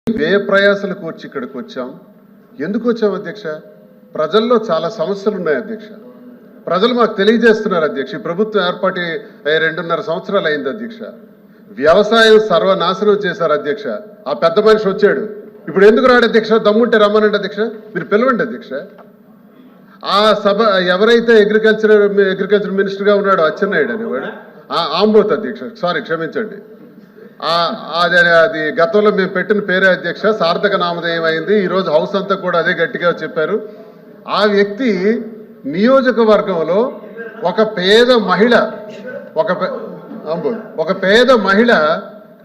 వ్యయ ప్రయాసాలకు వచ్చి ఇక్కడికి వచ్చాం. ఎందుకు వచ్చాం అధ్యక్ష? ప్రజల్లో చాలా సమస్యలు ఉన్నాయి అధ్యక్ష. ప్రజలు మాకు తెలియజేస్తున్నారు అధ్యక్ష. ఈ ప్రభుత్వం ఏర్పాటు 2.5 సంవత్సరాలు అయింది అధ్యక్ష. వ్యవసాయం సర్వనాశనం చేశారు అధ్యక్ష. ఆ పెద్ద మనిషి వచ్చాడు, ఇప్పుడు ఎందుకు రాడు అధ్యక్ష? దమ్ముంటే రమ్మనండి అధ్యక్ష, మీరు పిలవండి అధ్యక్ష. ఆ సభ ఎవరైతే అగ్రికల్చర్ మినిస్టర్గా ఉన్నాడో అచ్చెన్నాయుడు అనేవాడు, ఆంబోత్ అధ్యక్ష, సారీ క్షమించండి, అది గతంలో మేము పెట్టిన పేరే అధ్యక్ష, సార్థక నామధేయం అయింది. ఈరోజు హౌస్ అంతా కూడా అదే గట్టిగా చెప్పారు. ఆ వ్యక్తి నియోజకవర్గంలో ఒక పేద మహిళ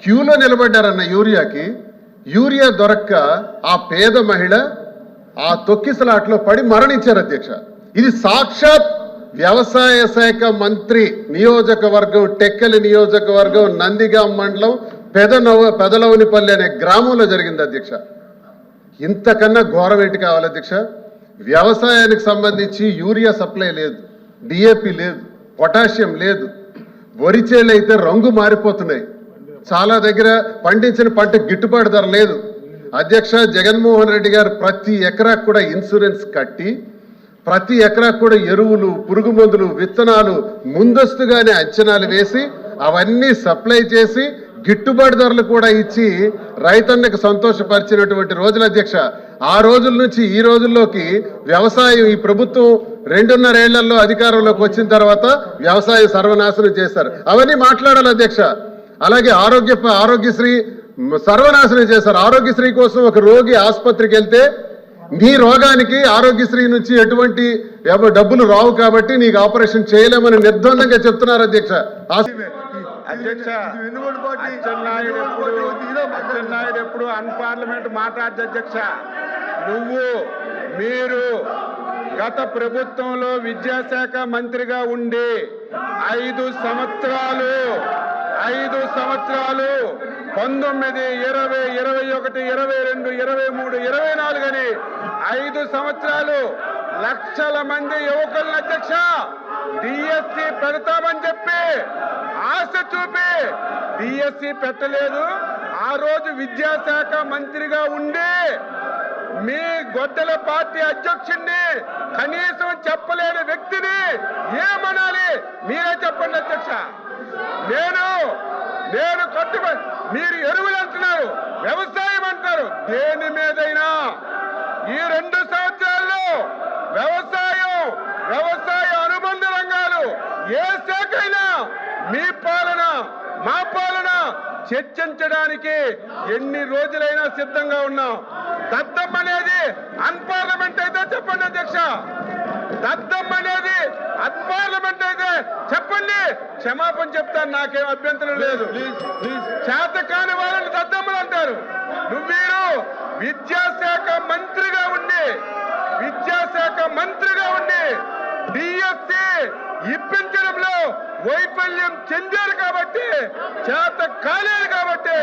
క్యూలో నిలబడ్డారన్న యూరియా దొరక్క ఆ పేద మహిళ ఆ తొక్కిసలాట్లో పడి మరణించారు అధ్యక్ష. ఇది సాక్షాత్ వ్యవసాయ శాఖ మంత్రి నియోజకవర్గం, టెక్కలి నియోజకవర్గం, నందిగాం మండలం, పెదలవునిపల్లి అనే గ్రామంలో జరిగింది అధ్యక్ష. ఇంతకన్నా ఘోరం ఏంటి కావాలి అధ్యక్ష? వ్యవసాయానికి సంబంధించి యూరియా సప్లై లేదు, డిఏపి లేదు, పొటాషియం లేదు, వరి చేలు అయితే రంగు మారిపోతున్నాయి, చాలా దగ్గర పండించిన పంట గిట్టుబాటు ధర లేదు అధ్యక్ష. జగన్మోహన్ రెడ్డి గారు ప్రతి ఎకరాకు కూడా ఇన్సూరెన్స్ కట్టి, ప్రతి ఎకరాకు కూడా ఎరువులు, పురుగు మందులు, విత్తనాలు ముందస్తుగానే అంచనాలు వేసి అవన్నీ సప్లై చేసి గిట్టుబాటు ధరలు కూడా ఇచ్చి రైతన్నకు సంతోషపరిచినటువంటి రోజులు అధ్యక్ష. ఆ రోజుల నుంచి ఈ రోజుల్లోకి వ్యవసాయం, ఈ ప్రభుత్వం 2.5 ఏళ్లలో అధికారంలోకి వచ్చిన తర్వాత వ్యవసాయం సర్వనాశనం చేశారు. అవన్నీ మాట్లాడాలి అధ్యక్ష. అలాగే ఆరోగ్యశ్రీ సర్వనాశనం చేశారు. ఆరోగ్యశ్రీ కోసం ఒక రోగి ఆసుపత్రికి వెళ్తే నీ రోగానికి ఆరోగ్యశ్రీ నుంచి ఎటువంటి డబ్బులు రావు కాబట్టి నీకు ఆపరేషన్ చేయలేమని నిర్ద్వందంగా చెప్తున్నారు అధ్యక్ష. అచ్చెన్నాయుడు ఎప్పుడు అన్పార్లమెంట్ మాట్లాడదు అధ్యక్ష. మీరు గత ప్రభుత్వంలో విద్యాశాఖ మంత్రిగా ఉండి 5 సంవత్సరాలు 19, 20, 21, 22, 23, 24 అని 5 సంవత్సరాలు లక్షల మంది యువకులను అధ్యక్ష డిఎస్సి పెడతామని చెప్పి ఆశ చూపి డిఎస్సి పెట్టలేదు. ఆ రోజు విద్యాశాఖ మంత్రిగా ఉండి మీ గొడ్డల పార్టీ అధ్యక్షుడిని కనీసం చెప్పలేని వ్యక్తిని ఏమనాలి మీరే చెప్పండి అధ్యక్ష. నేను కట్టుబడి, మీరు ఎరువులు అంటున్నారు, వ్యవసాయం అంటారు, దేని మీదైనా ఈ 2 సంవత్సరాల్లో వ్యవసాయ అనుబంధ రంగాలు ఏ శాఖ అయినా మీ పాలన మా పాలన చర్చించడానికి ఎన్ని రోజులైనా సిద్ధంగా ఉన్నాం. దద్దం అనేది అన్పార్లమెంట్ అయితే చెప్పండి అధ్యక్ష, దద్దం అనేది అన్పార్లమెంట్ అయితే చెప్పండి, క్షమాపణ చెప్తాను, నాకేం అభ్యంతరం లేదు. చేతకాని వాళ్ళని దద్దమ్మలు అంటారు. మీరు విద్యాశాఖ మంత్రిగా ఉండి డిఎస్సి ఇప్పించడంలో వైఫల్యం చెందారు కాబట్టి, చేత కాలేదు కాబట్టి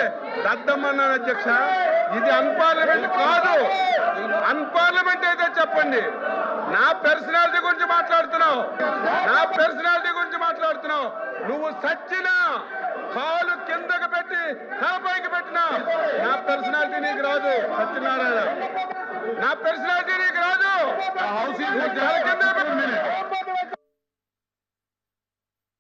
దద్దమన్నాను అధ్యక్ష. ఇది అన్పార్లమెంట్ కాదు. అన్పార్లమెంట్ అయితే చెప్పండి. నా పర్సనాలిటీ గురించి మాట్లాడుతున్నావు. నువ్వు సచ్చినా కాలు కిందకు పెట్టి తలపైకి పెట్టినా నా పర్సనాలిటీ నీకు రాదు సత్యనారాయణ, నా పర్సనాలిటీ నీకు రాదు. తల కింద